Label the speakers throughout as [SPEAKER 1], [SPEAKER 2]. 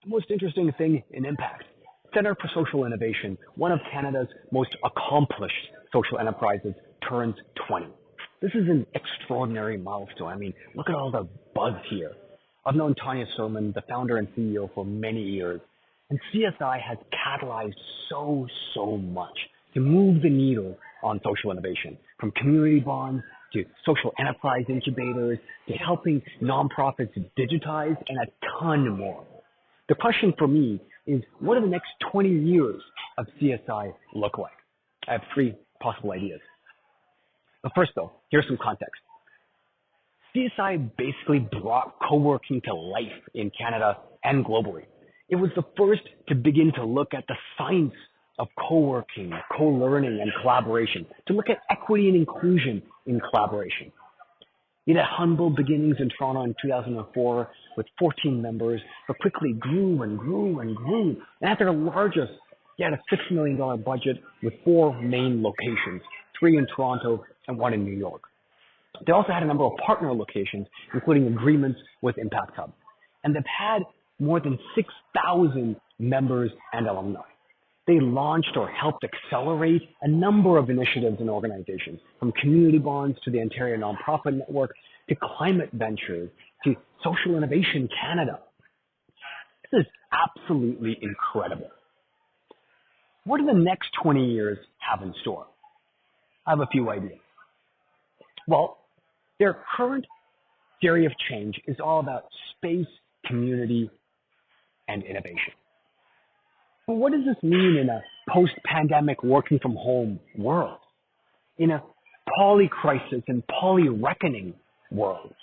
[SPEAKER 1] The most interesting thing in impact. Center for Social Innovation, one of Canada's most accomplished social enterprises, turns 20. This is an extraordinary milestone. I mean, look at all the buzz here. I've known Tanya Sermon, the founder and CEO, for many years, and CSI has catalyzed so much to move the needle on social innovation, from community bonds to social enterprise incubators to helping nonprofits digitize and a ton more. The question for me is, what do the next 20 years of CSI look like? I have three possible ideas. But first, though, here's some context. CSI basically brought co-working to life in Canada and globally. It was the first to begin to look at the science of co-working, co-learning, and collaboration, to look at equity and inclusion in collaboration. It had humble beginnings in Toronto in 2004 with 14 members, but quickly grew and grew and grew. And at their largest, they had a $6 million budget with 4 main locations, 3 in Toronto and 1 in New York. They also had a number of partner locations, including agreements with Impact Hub. And they've had more than 6,000 members and alumni. They launched or helped accelerate a number of initiatives and organizations, from community bonds to the Ontario Nonprofit Network to climate ventures to Social Innovation Canada. This is absolutely incredible. What do the next 20 years have in store? I have a few ideas. Well, their current theory of change is all about space, community, and innovation. But what does this mean in a post-pandemic working from home world? In a poly-crisis and poly-reckoning world?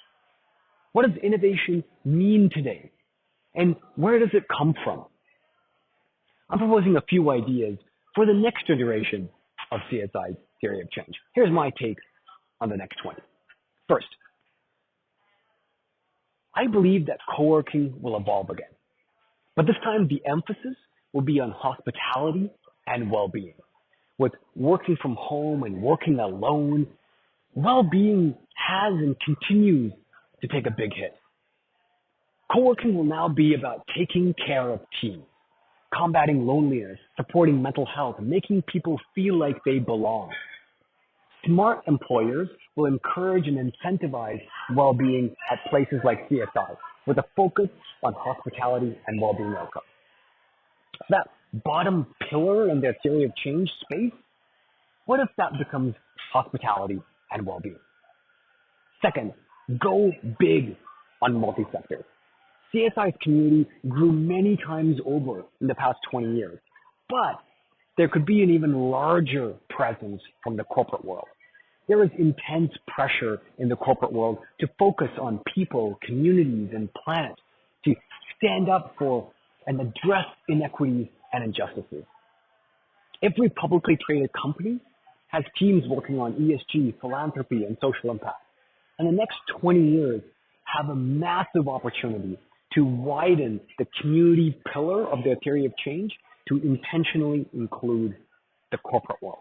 [SPEAKER 1] What does innovation mean today? And where does it come from? I'm proposing a few ideas for the next iteration of CSI's theory of change. Here's my take on the next 20. First, I believe that co-working will evolve again. But this time the emphasis will be on hospitality and well-being. With working from home and working alone, well-being has and continues to take a big hit. Co-working will now be about taking care of teams, combating loneliness, supporting mental health, and making people feel like they belong. Smart employers will encourage and incentivize well-being at places like CSI, with a focus on hospitality and well-being outcomes. That bottom pillar in their theory of change space, what if that becomes hospitality and well-being? Second, go big on multi-sector. CSI's community grew many times over in the past 20 years, but there could be an even larger presence from the corporate world. There is intense pressure in the corporate world to focus on people, communities, and planet, to stand up for and address inequities and injustices. Every publicly traded company has teams working on ESG, philanthropy, and social impact. And the next 20 years have a massive opportunity to widen the community pillar of their theory of change to intentionally include the corporate world.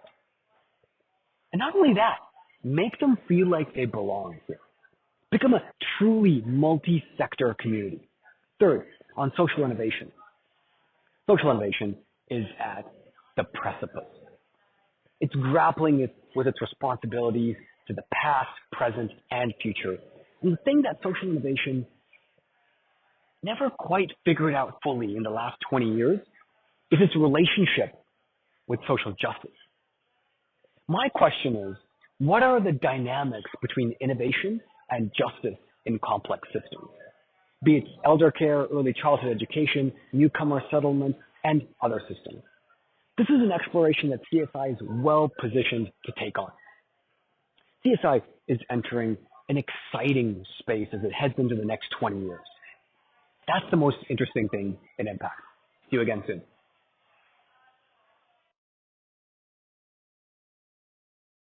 [SPEAKER 1] And not only that, make them feel like they belong here. Become a truly multi-sector community. Third, on social innovation. Social innovation is at the precipice. It's grappling with its responsibilities to the past, present, and future. And the thing that social innovation never quite figured out fully in the last 20 years is its relationship with social justice. My question is, what are the dynamics between innovation and justice in complex systems? Be it elder care, early childhood education, newcomer settlement, and other systems. This is an exploration that CSI is well positioned to take on. CSI is entering an exciting space as it heads into the next 20 years. That's the most interesting thing in impact. See you again soon.